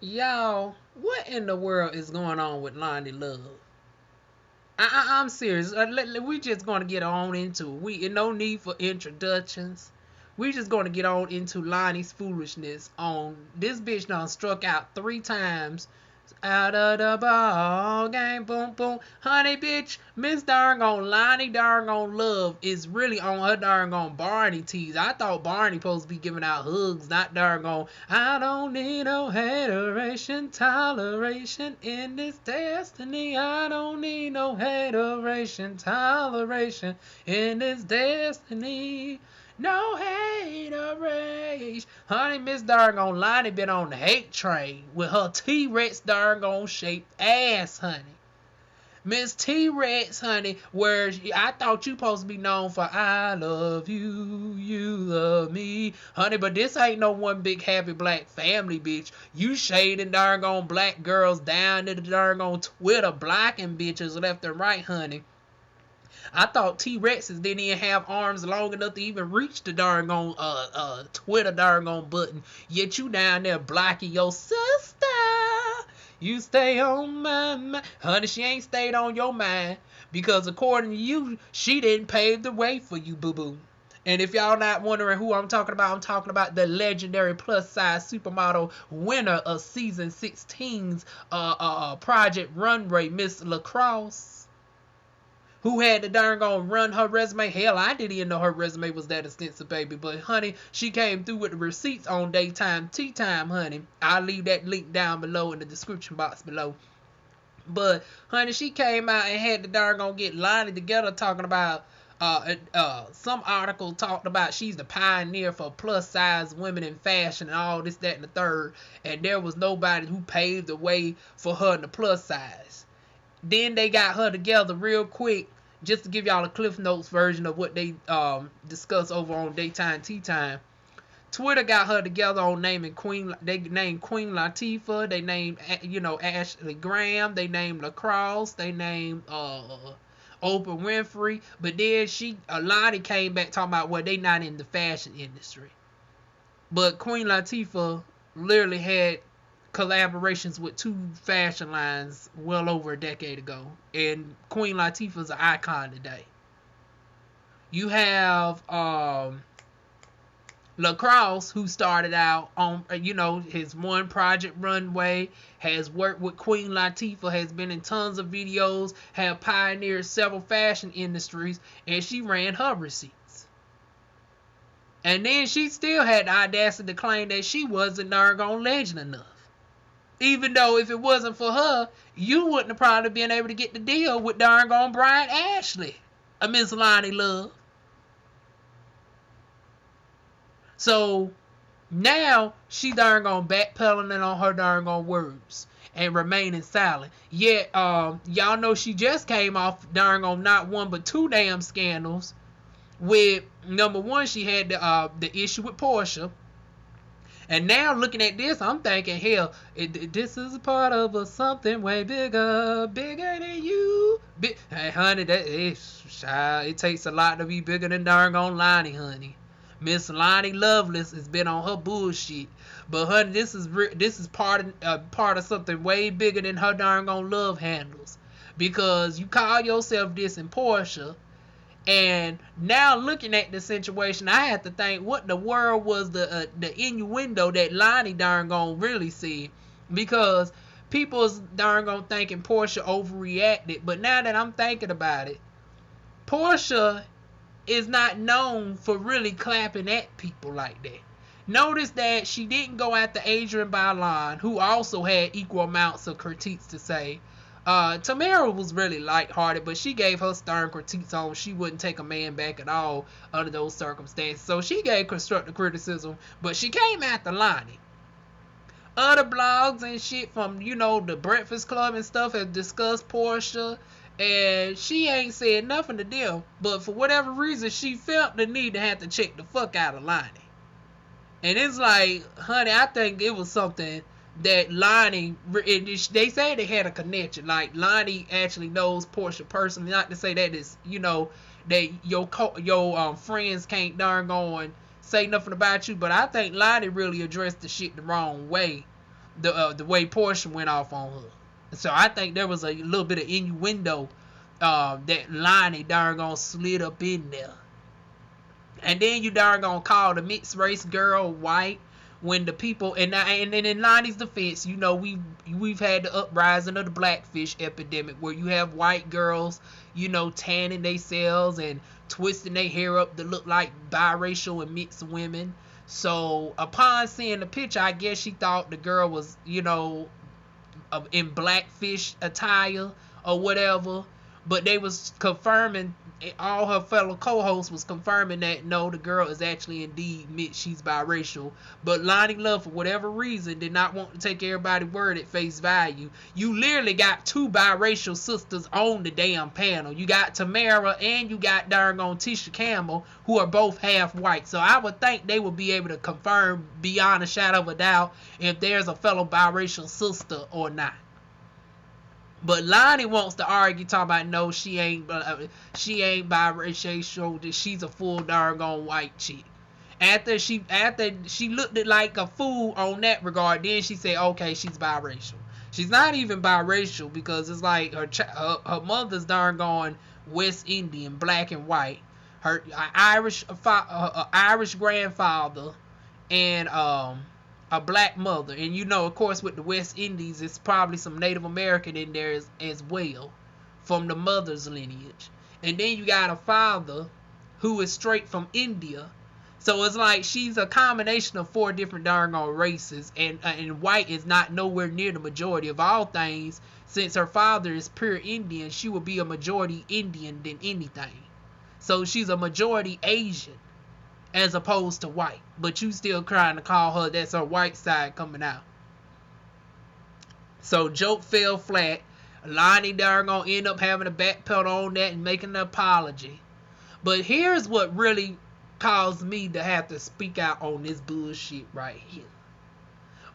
Y'all, what in the world is going on with Loni Love? I'm serious. We just gonna get on into it. No need for introductions. We just gonna get on into Loni's foolishness. On this bitch done struck out 3 times. Out of the ball game, boom boom, honey bitch, Miss Darngon Lonnie Darngon Love is really on her darngon Barney tease. I thought Barney supposed to be giving out hugs, not darngon. I don't need no hateration, toleration in this destiny. I don't need no hateration, toleration in this destiny. No hate or rage. Honey, Miss Darngon Lonnie been on the hate train with her T-Rex Darngon shaped ass, honey. Miss T-Rex, honey, where I thought you supposed to be known for I love you, you love me. Honey, but this ain't no one big happy black family, bitch. You shading darngon black girls down to the darngon Twitter, blocking bitches left and right, honey. I thought T-Rexes didn't even have arms long enough to even reach the darn Twitter darn button. Yet you down there blocking your sister. You stay on my mind. Honey, she ain't stayed on your mind. Because according to you, she didn't pave the way for you, boo-boo. And if y'all not wondering who I'm talking about the legendary plus-size supermodel winner of season 16's Project Runway, Miss Liris Crosse, who had to darn gonna run her resume. Hell, I didn't even know her resume was that extensive, baby. But honey, she came through with the receipts on daytime tea time, honey. I'll leave that link down below in the description box below. But honey, she came out and had to darn gonna get Loni together talking about some article talked about she's the pioneer for plus size women in fashion and all this, that, and the third. And there was nobody who paved the way for her in the plus size. Then they got her together real quick, just to give y'all a Cliff Notes version of what they discussed over on Daytime Tea Time. Twitter got her together on naming Queen. They named Queen Latifah. They named Ashley Graham. They named Liris Crosse. They named Oprah Winfrey. But then Loni came back talking about they not in the fashion industry. But Queen Latifah literally had collaborations with 2 fashion lines well over a decade ago, and Queen Latifah's an icon today. You have Liris Crosse, who started out on his one Project Runway, has worked with Queen Latifah, has been in tons of videos, have pioneered several fashion industries, and she ran her receipts. And then she still had the audacity to claim that she wasn't darn legend enough. Even though if it wasn't for her, you wouldn't have probably been able to get the deal with darn Brian Ashley, a Miss Loni Love. So now she darn backpedaling on her darn words and remaining silent. Yet y'all know she just came off darn not 1 but 2 damn scandals. With number 1, she had the issue with Porsha. And now looking at this, I'm thinking, hell, this is a part of something way bigger than you. Hey, honey, it takes a lot to be bigger than darn Loni, honey. Miss Loni Loveless has been on her bullshit, but honey, this is part of something way bigger than her darn Lovehandles, because you call yourself this in Porsha. And now looking at the situation, I have to think, what the world was the innuendo that Loni darn gonna really see? Because people's darn gonna thinking Porsha overreacted. But now that I'm thinking about it, Porsha is not known for really clapping at people like that. Notice that she didn't go after Adrienne Bailon, who also had equal amounts of critiques to say. Tamara was really lighthearted, but she gave her stern critiques on she wouldn't take a man back at all under those circumstances. So she gave constructive criticism, but she came after Loni. Other blogs and shit from, the Breakfast Club and stuff have discussed Porsha, and she ain't said nothing to them. But for whatever reason, she felt the need to have to check the fuck out of Loni. And it's like, honey, I think it was something that Loni, they say they had a connection. Like, Loni actually knows Porsha personally. Not to say that is, that your friends can't darn go and say nothing about you. But I think Loni really addressed the shit the wrong way the way Porsha went off on her. So I think there was a little bit of innuendo that Loni darn gonna slid up in there. And then you darn gonna call the mixed race girl white when the people and in Loni's defense, you know, we've had the uprising of the blackfish epidemic where you have white girls, you know, tanning themselves and twisting their hair up to look like biracial and mixed women. So upon seeing the picture, I guess she thought the girl was, you know, in blackfish attire or whatever. But they was confirming, all her fellow co-hosts was confirming that no, the girl is actually indeed mixed, she's biracial. But Loni Love, for whatever reason, did not want to take everybody's word at face value. You literally got two biracial sisters on the damn panel. You got Tamara and you got darn on Tisha Campbell, who are both half white. So I would think they would be able to confirm beyond a shadow of a doubt if there's a fellow biracial sister or not. But Loni wants to argue, talking about no, she ain't biracial, that she's a full doggone white chick. After she looked at like a fool on that regard, then she said, okay, she's biracial. She's not even biracial because it's like her mother's darn gone West Indian, black and white. Her Irish grandfather and a black mother, and you know, of course, with the West Indies, it's probably some Native American in there as well from the mother's lineage. And then you got a father who is straight from India. So it's like she's a combination of 4 different darn races, and white is not nowhere near the majority of all things. Since her father is pure Indian, she would be a majority Indian than anything. So she's a majority Asian as opposed to white. But you still trying to call her, that's her white side coming out. So joke fell flat. Loni darn gonna end up having a backpedal on that and making an apology. But here's what really caused me to have to speak out on this bullshit right here.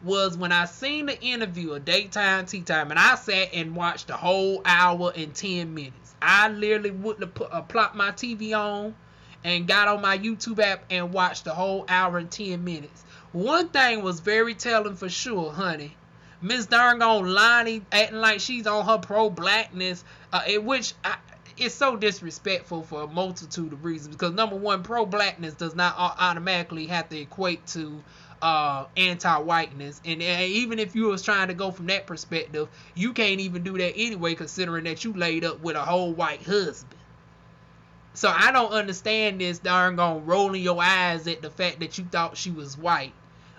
Was when I seen the interview of Daytime Tea Time, and I sat and watched the whole hour and 10 minutes. I literally wouldn't have plopped my TV on and got on my YouTube app and watched the whole hour and 10 minutes. One thing was very telling for sure, honey. Miss darn gone Loni acting like she's on her pro-blackness, which it's so disrespectful for a multitude of reasons. Because number one, pro-blackness does not automatically have to equate to anti-whiteness, and even if you was trying to go from that perspective, you can't even do that anyway, considering that you laid up with a whole white husband. So I don't understand this darn gone rolling your eyes at the fact that you thought she was white,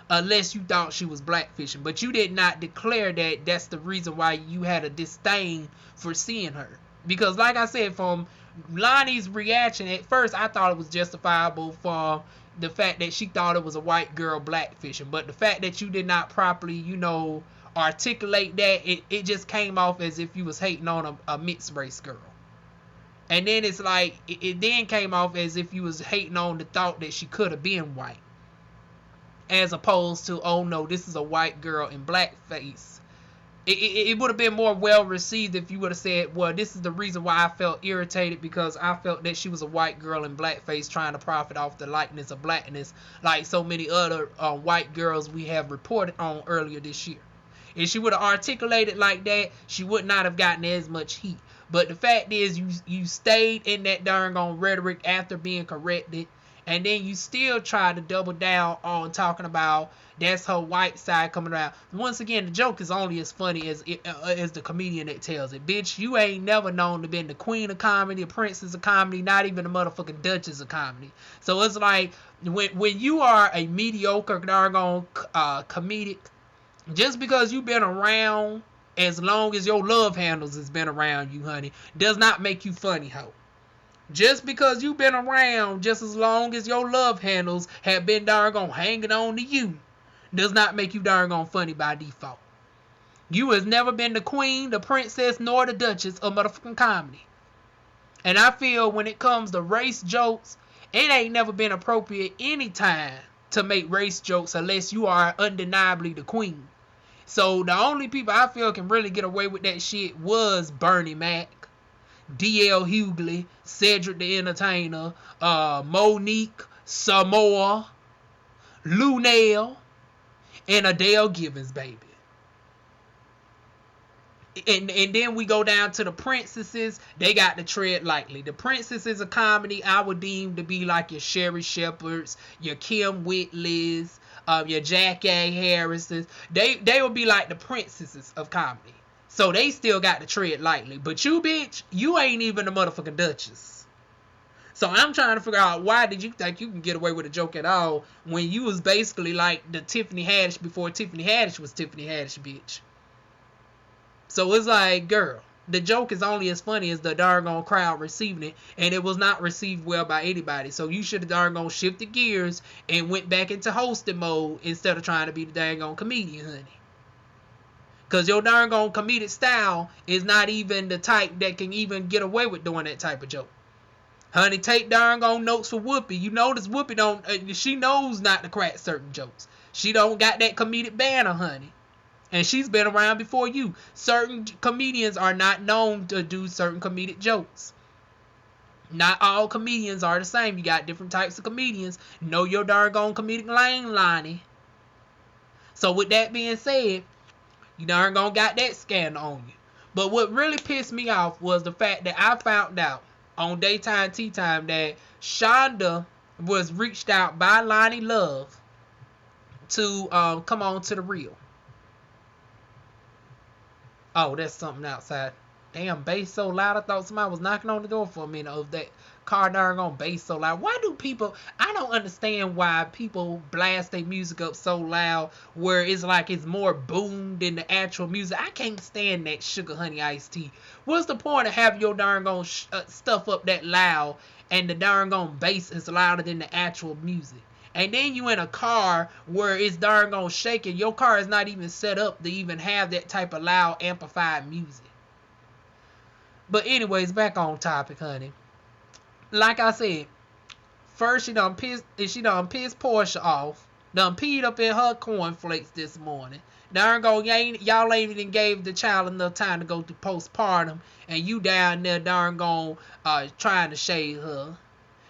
unless you thought she was blackfishing. But you did not declare that that's the reason why you had a disdain for seeing her. Because like I said, from Loni's reaction, at first I thought it was justifiable for the fact that she thought it was a white girl blackfishing. But the fact that you did not properly, you know, articulate that, it just came off as if you was hating on a mixed race girl. And then it's like, it then came off as if you was hating on the thought that she could have been white. As opposed to, oh no, this is a white girl in blackface. It would have been more well received if you would have said, well, this is the reason why I felt irritated, because I felt that she was a white girl in blackface trying to profit off the likeness of blackness, like so many other white girls we have reported on earlier this year. If she would have articulated like that, she would not have gotten as much heat. But the fact is, you stayed in that darn on rhetoric after being corrected, and then you still tried to double down on talking about that's her white side coming around. Once again, the joke is only as funny as the comedian that tells it. Bitch, you ain't never known to been the queen of comedy, a princess of comedy, not even the motherfucking duchess of comedy. So it's like, when you are a mediocre darn comedic, just because you've been around as long as your Lovehandles has been around you, honey, does not make you funny, ho. Just because you've been around just as long as your Lovehandles have been darn hanging on to you, does not make you darn funny by default. You has never been the queen, the princess, nor the duchess of motherfucking comedy. And I feel when it comes to race jokes, it ain't never been appropriate any time to make race jokes unless you are undeniably the queen. So the only people I feel can really get away with that shit was Bernie Mac, D.L. Hughley, Cedric the Entertainer, Monique, Samoa, Lunel, and Adele Givens, baby. And then we go down to the princesses. They got to tread lightly. The princesses of comedy I would deem to be like your Sherry Shepherds, your Kim Whitleys, your Jackie Harrisons. They would be like the princesses of comedy. So they still got to tread lightly. But you, bitch, you ain't even the motherfucking Duchess. So I'm trying to figure out, why did you think you can get away with a joke at all when you was basically like the Tiffany Haddish before Tiffany Haddish was Tiffany Haddish, bitch. So it's like, girl, the joke is only as funny as the darn crowd receiving it, and it was not received well by anybody. So you should have darn shifted gears and went back into hosting mode instead of trying to be the dang comedian, honey. Because your darn comedic style is not even the type that can even get away with doing that type of joke. Honey, take darn notes for Whoopi. You notice Whoopi don't, she knows not to crack certain jokes. She don't got that comedic banner, honey. And she's been around before you. Certain comedians are not known to do certain comedic jokes. Not all comedians are the same. You got different types of comedians. Know your darn comedic lane, Loni. So with that being said, you darn got that scandal on you. But what really pissed me off was the fact that I found out on Daytime Tea Time that Shonda was reached out by Loni Love to come on to the Real. Oh, that's something outside. Damn, bass so loud. I thought somebody was knocking on the door for a minute. Of that car darn bass so loud. Why do people, I don't understand why people blast their music up so loud where it's like it's more boom than the actual music. I can't stand that sugar honey iced tea. What's the point of having your darn stuff up that loud and the darn bass is louder than the actual music? And then you in a car where it's darn shaking. Your car is not even set up to even have that type of loud amplified music. But anyways, back on topic, honey. Like I said, first she done pissed Porsha off. Done peed up in her cornflakes this morning. Darn y'all ain't even gave the child enough time to go through postpartum, and you down there darn trying to shade her.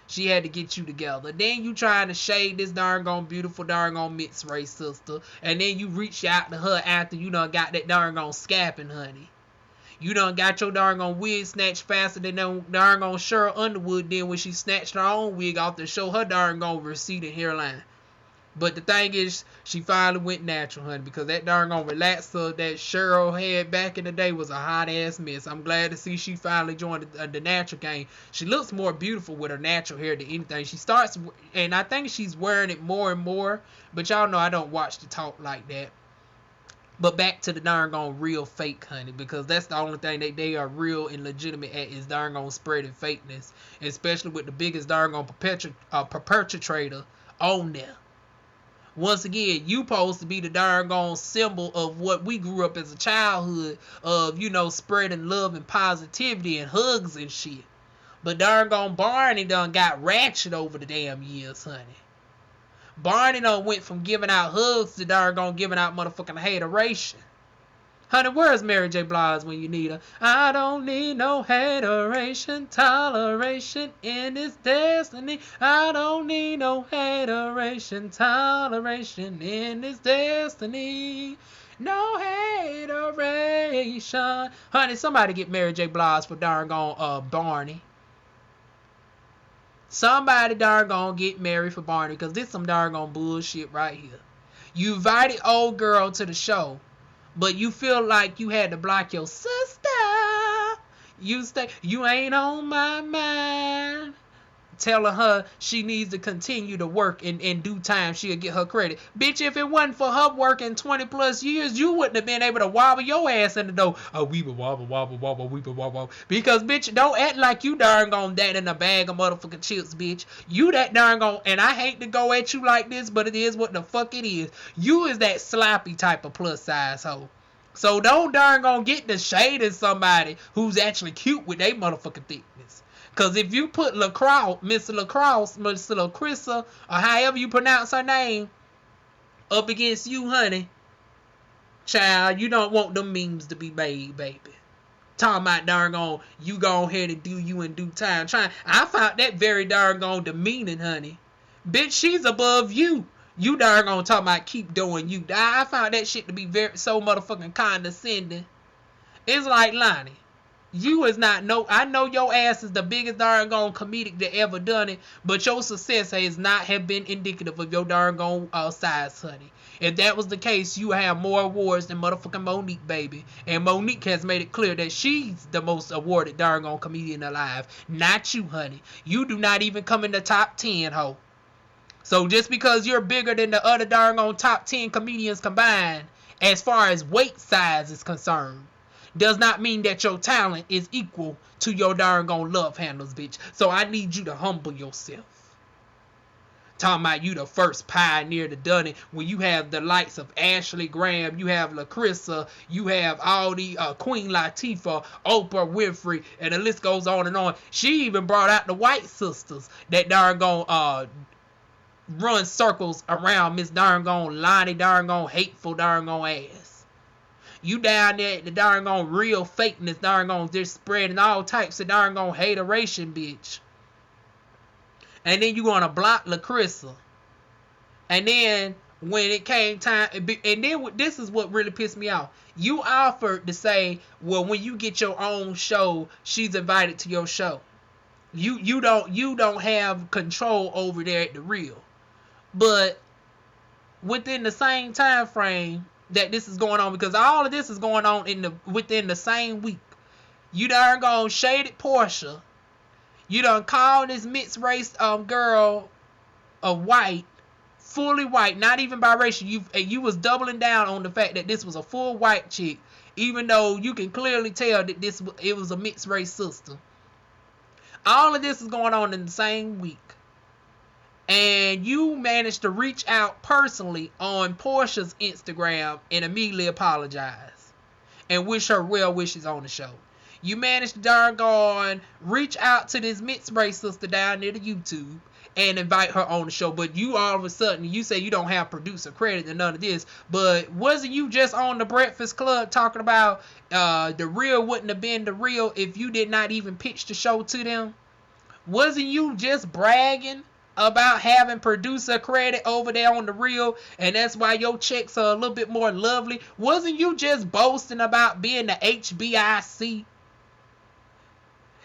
She had to get you together. Then you trying to shade this darn beautiful darn mixed race sister. And then you reach out to her after you done got that darn scapping, honey. You done got your darn wig snatched faster than darn Cheryl Underwood did when she snatched her own wig off to show her darn receding hairline. But the thing is, she finally went natural, honey, because that darn relaxer that Cheryl had back in the day was a hot ass mess. I'm glad to see she finally joined the natural game. She looks more beautiful with her natural hair than anything. She starts, and I think she's wearing it more and more. But y'all know I don't watch the talk like that. But back to the darn real fake, honey, because that's the only thing that they are real and legitimate at is darn spreading fakeness, especially with the biggest darn perpetrator on there. Once again, you supposed to be the darn symbol of what we grew up as a childhood of, spreading love and positivity and hugs and shit. But darn Barney done got ratchet over the damn years, honey. Barney done went from giving out hugs to darn giving out motherfucking hateration. Honey, where's Mary J. Blige when you need her? I don't need no hateration, toleration in this destiny. I don't need no hateration, toleration in this destiny. No hateration. Honey, somebody get Mary J. Blige for darn Barney. Somebody darn get married for Barney, because this some darn bullshit right here. You invited old girl to the show, but you feel like you had to block your sister. You ain't on my mind. Telling her she needs to continue to work in due time. She'll get her credit. Bitch, if it wasn't for her working 20 plus years, you wouldn't have been able to wobble your ass in the door. Oh, we would wobble, we would wobble. Because, bitch, don't act like you darn that in a bag of motherfucking chips, bitch. You that darn and I hate to go at you like this, but it is what the fuck it is. You is that sloppy type of plus size hoe. So don't darn get the shade in somebody who's actually cute with their motherfucking thickness. Because if you put Mr. Lacrosse, Mr. Lacrissa, or however you pronounce her name, up against you, honey, child, you don't want them memes to be made, baby. Talking about darn you go ahead and do you in due time. I found that very darn demeaning, honey. Bitch, she's above you. You darn talking about keep doing you. I found that shit to be so motherfucking condescending. It's like, Lonnie, you is not no. I know your ass is the biggest darn gone comedic that ever done it, but your success has not have been indicative of your darn gone size, honey. If that was the case, you have more awards than motherfucking Monique, baby. And Monique has made it clear that she's the most awarded darn gone comedian alive, not you, honey. You do not even come in the top 10, ho. So just because you're bigger than the other darn gone top 10 comedians combined, as far as weight size is concerned, does not mean that your talent is equal to your darn gone love handles, bitch. So I need you to humble yourself. Talking about you the first pioneer to done it, when you have the likes of Ashley Graham, you have Larissa, you have all the Queen Latifah, Oprah Winfrey, and the list goes on and on. She even brought out the White sisters that darn gone run circles around Miss darn gone Lonnie darn gone hateful darn gone ass. You down there at the darn gone real fakeness darn gone just spreading all types of darn gone hateration, bitch. And then you gonna block Larissa. And then when it came time, and then this is what really pissed me off. You offered to say, well, when you get your own show, she's invited to your show. You don't have control over there at the Real. But within the same time frame that this is going on, because all of this is going on within the same week, you darn gone shaded Porsha. You done called this mixed race girl a white, fully white, not even biracial. You was doubling down on the fact that this was a full white chick, even though you can clearly tell that it was a mixed race sister. All of this is going on in the same week. And you managed to reach out personally on Porsha's Instagram and immediately apologize and wish her well wishes on the show. You managed to darn gone reach out to this mixed race sister down near the YouTube and invite her on the show. But you all of a sudden, you say you don't have producer credit and none of this. But wasn't you just on the Breakfast Club talking about the Real wouldn't have been the Real if you did not even pitch the show to them? Wasn't you just bragging about having producer credit over there on the Real, and that's why your checks are a little bit more lovely? Wasn't you just boasting about being the HBIC?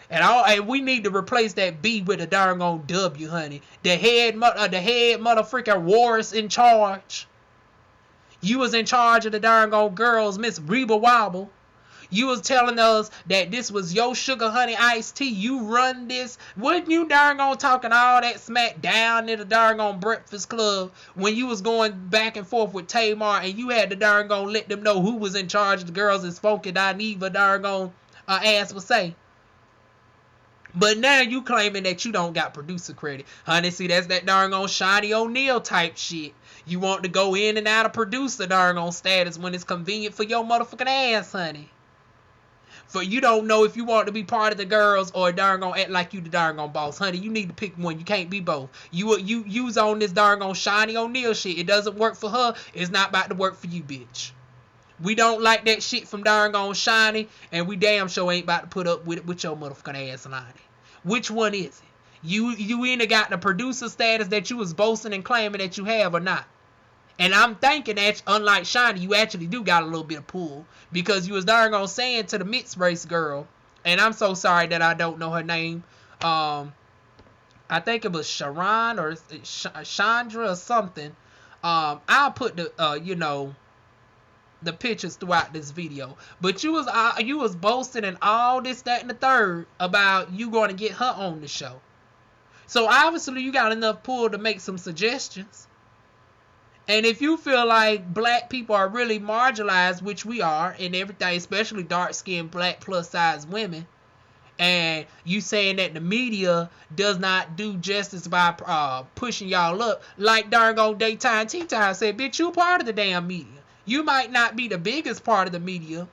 And we need to replace that B with a darn on W, honey. The head motherfucker Warris in charge. You was in charge of the darn on girls, Miss Reba Wobble. You was telling us that this was your sugar honey iced tea. You run this. Wasn't you darn on talking all that smack down in the darn on Breakfast Club when you was going back and forth with Tamar, and you had to darn on let them know who was in charge of the girls as Funky Dineva darn on ass would say. But now you claiming that you don't got producer credit. Honey, see, that's that darn on Shani O'Neal type shit. You want to go in and out of producer darn on status when it's convenient for your motherfucking ass, honey. For you don't know if you want to be part of the girls or darn on act like you the darn on boss. Honey, you need to pick one. You can't be both. You's on this darn on Shani O'Neal shit. It doesn't work for her. It's not about to work for you, bitch. We don't like that shit from darn on Shani, and we damn sure ain't about to put up with your motherfucking ass, Lonnie. Which one is it? You either got the producer status that you was boasting and claiming that you have or not. And I'm thinking that, unlike Shani, you actually do got a little bit of pull, because you was darn on saying to the mixed race girl, and I'm so sorry that I don't know her name. I think it was Sharon or Chandra or something. I'll put the the pictures throughout this video, but you was boasting and all this, that, and the third about you going to get her on the show. So obviously you got enough pull to make some suggestions. And if you feel like black people are really marginalized, which we are, and everything, especially dark-skinned black plus-size women, and you saying that the media does not do justice by pushing y'all up, like darn on Daytime Tea Time said, bitch, you part of the damn media. You might not be the biggest part of the media.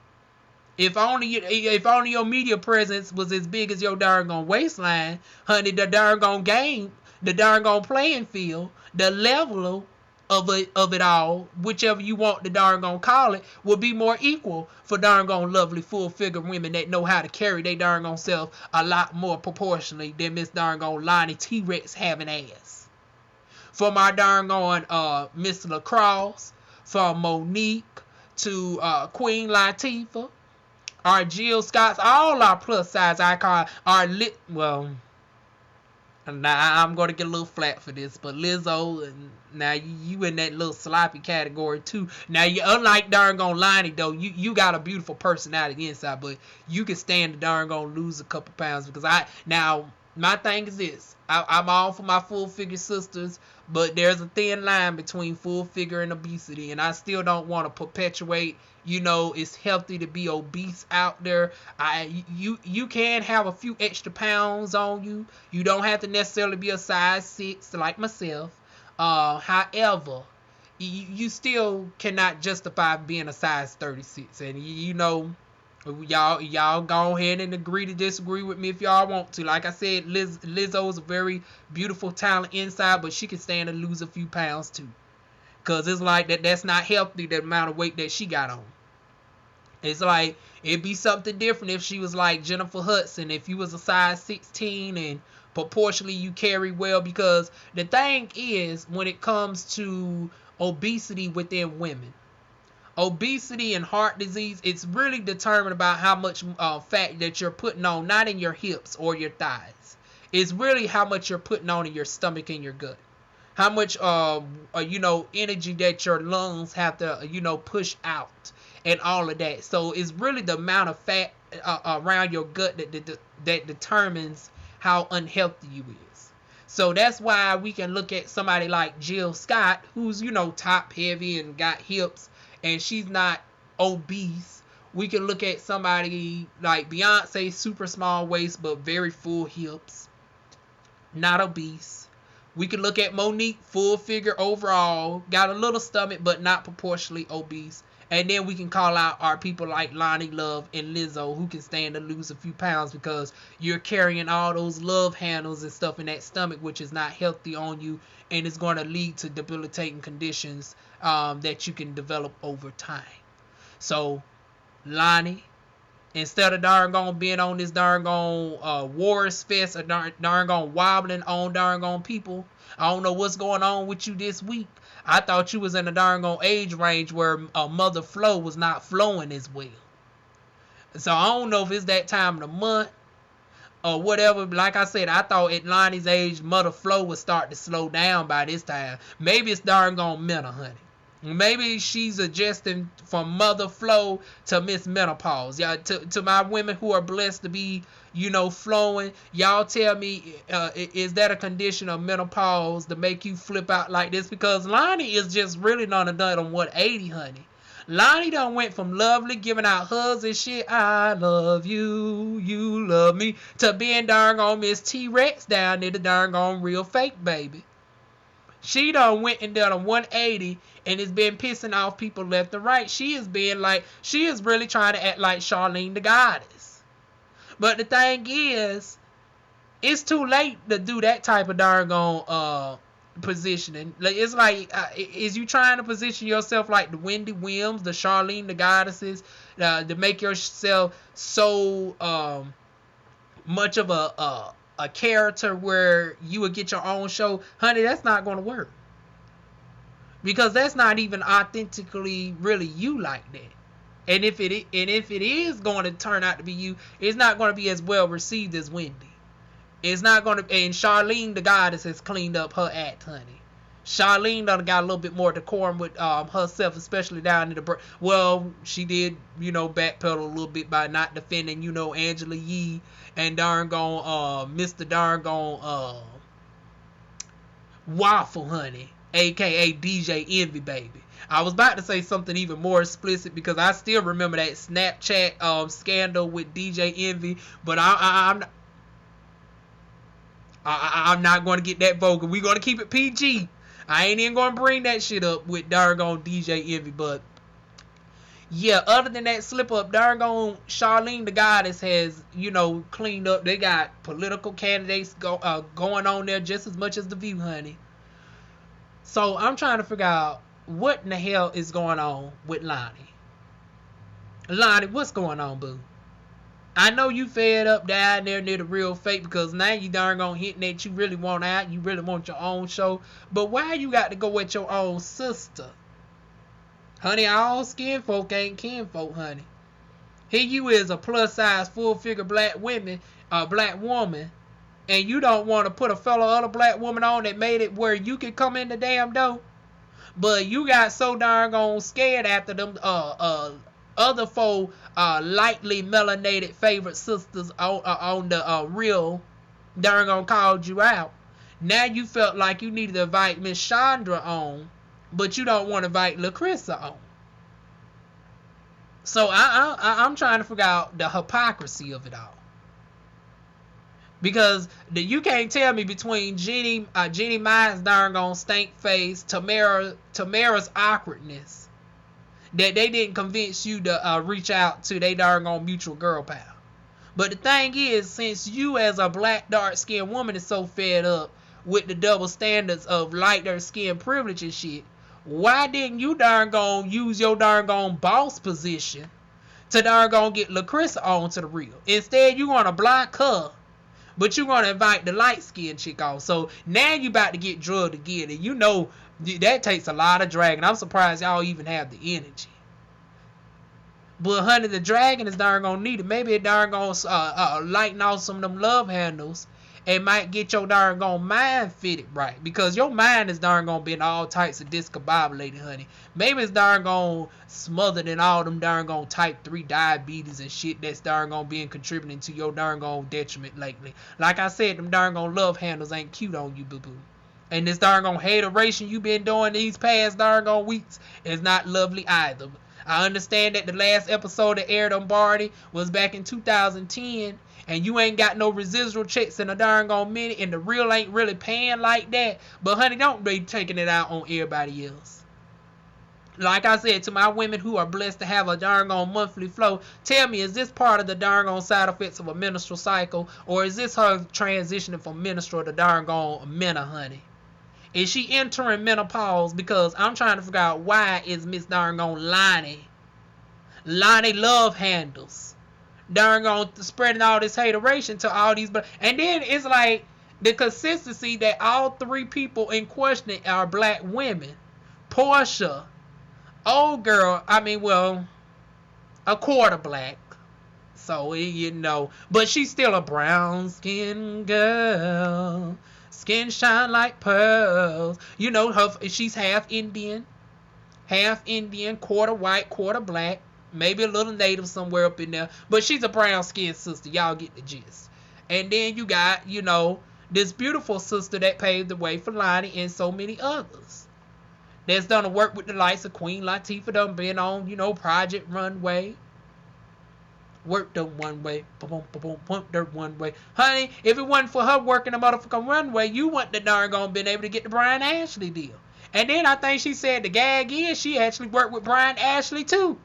If only your media presence was as big as your darn on waistline, honey, the darn on game, the darn on playing field, the level of it all, whichever you want to darn on call it, will be more equal for darn on lovely full figure women that know how to carry their darn on self a lot more proportionally than Miss darn on Loni T-Rex having ass. For my darn on Miss Lacrosse, from Monique to Queen Latifah, our Jill Scotts, all our plus size icons are lit. Well, now I'm gonna get a little flat for this, but Lizzo, and now you in that little sloppy category too. Now you, unlike darn gone Loni though, you got a beautiful personality inside, but you can stand to darn gonna lose a couple pounds because my thing is this. I'm all for my full figure sisters, but there's a thin line between full figure and obesity, and I still don't want to perpetuate. It's healthy to be obese out there. You can have a few extra pounds on you. You don't have to necessarily be a size 6 like myself. However, you still cannot justify being a size 36, and y'all go ahead and agree to disagree with me if y'all want to. Like I said, Lizzo is a very beautiful talent inside, but she can stand to lose a few pounds too. Cause it's like that's not healthy, the amount of weight that she got on. It's like it'd be something different if she was like Jennifer Hudson, if you was a size 16 and proportionally you carry well, because the thing is, when it comes to obesity within women, obesity and heart disease, it's really determined about how much fat that you're putting on, not in your hips or your thighs. It's really how much you're putting on in your stomach and your gut. How much energy that your lungs have to push out and all of that. So it's really the amount of fat around your gut that determines how unhealthy you is. So that's why we can look at somebody like Jill Scott, who's top heavy and got hips, and she's not obese. We can look at somebody like Beyonce, super small waist but very full hips, not obese. We can look at Monique, full figure overall, got a little stomach but not proportionally obese. And then we can call out our people like Loni Love and Lizzo, who can stand to lose a few pounds because you're carrying all those love handles and stuff in that stomach, which is not healthy on you, and is going to lead to debilitating conditions that you can develop over time. So, Loni, instead of darn gone being on this darn gone Wars Fest or darn gone wobbling on darn gone people, I don't know what's going on with you this week. I thought you was in a darn gone age range where Mother Flow was not flowing as well. So I don't know if it's that time of the month or whatever. Like I said, I thought at Loni's age, Mother Flow would start to slow down by this time. Maybe it's darn gone mental, honey. Maybe she's adjusting from Mother Flow to Miss Menopause. Yeah, to my women who are blessed to be, flowing, y'all tell me, is that a condition of menopause to make you flip out like this? Because Loni is just really not done on 180, honey. Loni done went from lovely, giving out hugs and shit, I love you, you love me, to being darn on Miss T-Rex down there, the darn on real fake baby. She done went and done a 180 and it's been pissing off people left and right. She is really trying to act like Charlene the Goddess. But the thing is, it's too late to do that type of darn gone positioning. It's like, is you trying to position yourself like the Wendy Williams, the Charlene the Goddesses, to make yourself so much of a character where you would get your own show? Honey, that's not going to work. Because that's not even authentically really you like that. And if it is going to turn out to be you, it's not going to be as well received as Wendy. It's not going to. And Charlene the Goddess has cleaned up her act, honey. Charlene done got a little bit more decorum with herself, especially down in the. Well, she did, backpedal a little bit by not defending, Angela Yee and darn gone Mr. darn gone Waffle, honey, aka DJ Envy, baby. I was about to say something even more explicit because I still remember that Snapchat scandal with DJ Envy, but I'm not going to get that vocal. We're going to keep it PG. I ain't even going to bring that shit up with darn gone DJ Envy, but yeah, other than that slip up, darn gone Charlene the Goddess has, cleaned up. They got political candidates going on there just as much as The View, honey. So I'm trying to figure out what in the hell is going on with Loni. Loni, what's going on, boo? I know you fed up down there near the real fake because now you darn gone hitting that you really want out. You really want your own show. But why you got to go with your own sister? Honey, all skin folk ain't kin folk, honey. Here you is a plus size, full figure black woman, and you don't want to put a fellow other black woman on that made it where you could come in the damn door. But you got so darn gone scared after them other four lightly melanated favorite sisters on the Real darn gone called you out. Now you felt like you needed to invite Miss Chandra on, but you don't want to invite Larissa on. So I'm trying to figure out the hypocrisy of it all. Because you can't tell me between Jeannie Mines darn gone stank face, Tamara's awkwardness, that they didn't convince you to reach out to they darn gone mutual girl pal. But the thing is, since you as a black dark skinned woman is so fed up with the double standards of lighter skin privilege and shit, why didn't you darn gone use your darn gone boss position to darn gone get Larissa on to the Real? Instead, you want to block her, but you want to invite the light skinned chick on. So now you about to get drugged again, and you know that takes a lot of dragging. I'm surprised y'all even have the energy. But honey, the dragon is darn gonna need it. Maybe it darn gonna lighten off some of them love handles and might get your darn gone mind fitted right. Because your mind is darn gonna be in all types of discombobulated, honey. Maybe it's darn gonna smothered in all them darn gonna type 3 diabetes and shit that's darn gonna be contributing to your darn gone detriment lately. Like I said, them darn gone love handles ain't cute on you, boo-boo. And this darn gone hateration you been doing these past darn gone weeks is not lovely either. I understand that the last episode that aired on Barty was back in 2010, and you ain't got no residual checks in a darn gone minute, and the Real ain't really paying like that. But honey, don't be taking it out on everybody else. Like I said, to my women who are blessed to have a darn gone monthly flow, tell me, is this part of the darn gone side effects of a menstrual cycle, or is this her transitioning from menstrual to darn gone menna, honey? Is she entering menopause? Because I'm trying to figure out why is Miss darn gone Loni Lovehandles darn gone spreading all this hateration to all these. And then it's like the consistency that all 3 people in question are black women. Porsha, old girl, a quarter black. So, you know, but she's still a brown skinned girl. Skin shine like pearls. You know, she's half Indian, quarter white, quarter black. Maybe a little native somewhere up in there. But she's a brown skinned sister. Y'all get the gist. And then you got, you know, this beautiful sister that paved the way for Loni and so many others. That's done a work with the likes of Queen Latifah, done been on, you know, Project Runway. Worked them one way, pumped her one way. Honey, if it wasn't for her working the motherfucking runway, you wouldn't have darn gone been able to get the Brian Ashley deal. And then I think she said the gag is she actually worked with Brian Ashley too.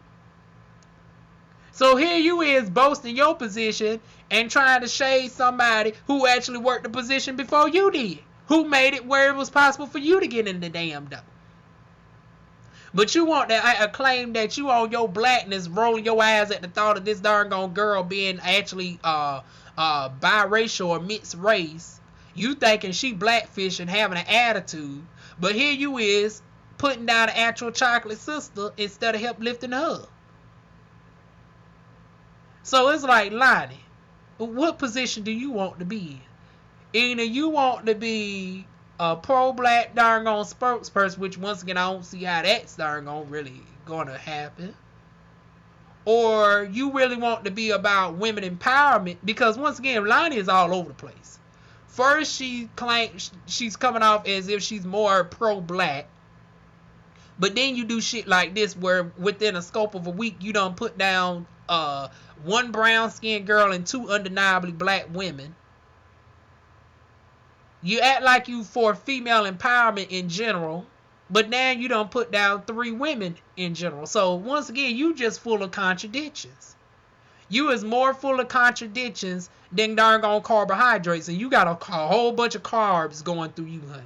So here you is boasting your position and trying to shade somebody who actually worked the position before you did. Who made it where it was possible for you to get in the damn door. But you want to claim that you on your blackness rolling your eyes at the thought of this darn gone girl being actually biracial or mixed race. You thinking she blackfish and having an attitude. But here you is putting down an actual chocolate sister instead of help lifting her. So it's like, Loni, what position do you want to be in? Either you want to be a pro-black darn gone spokesperson, which once again I don't see how that's darn gone really gonna happen, or you really want to be about women empowerment, because once again Loni is all over the place. First she claims she's coming off as if she's more pro-black, but then you do shit like this where within a scope of a week you done put down 1 brown skinned girl and 2 undeniably black women. You act like you for female empowerment in general, but now you don't put down 3 women in general. So once again, you just full of contradictions. You is more full of contradictions than darn gone carbohydrates, and you got a whole bunch of carbs going through you, honey.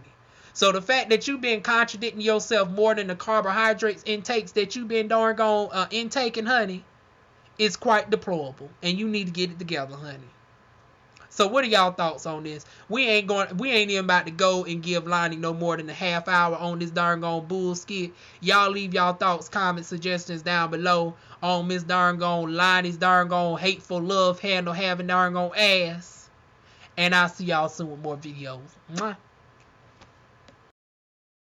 So the fact that you've been contradicting yourself more than the carbohydrates intakes that you've been darn gone intaking, honey, is quite deplorable, and you need to get it together, honey. So what are y'all thoughts on this? We ain't even about to go and give Loni no more than a half hour on this darn gone bullshit. Y'all leave y'all thoughts, comments, suggestions down below on Miss darn gone Loni's darn gone hateful love handle having darn gone ass. And I'll see y'all soon with more videos. Mwah.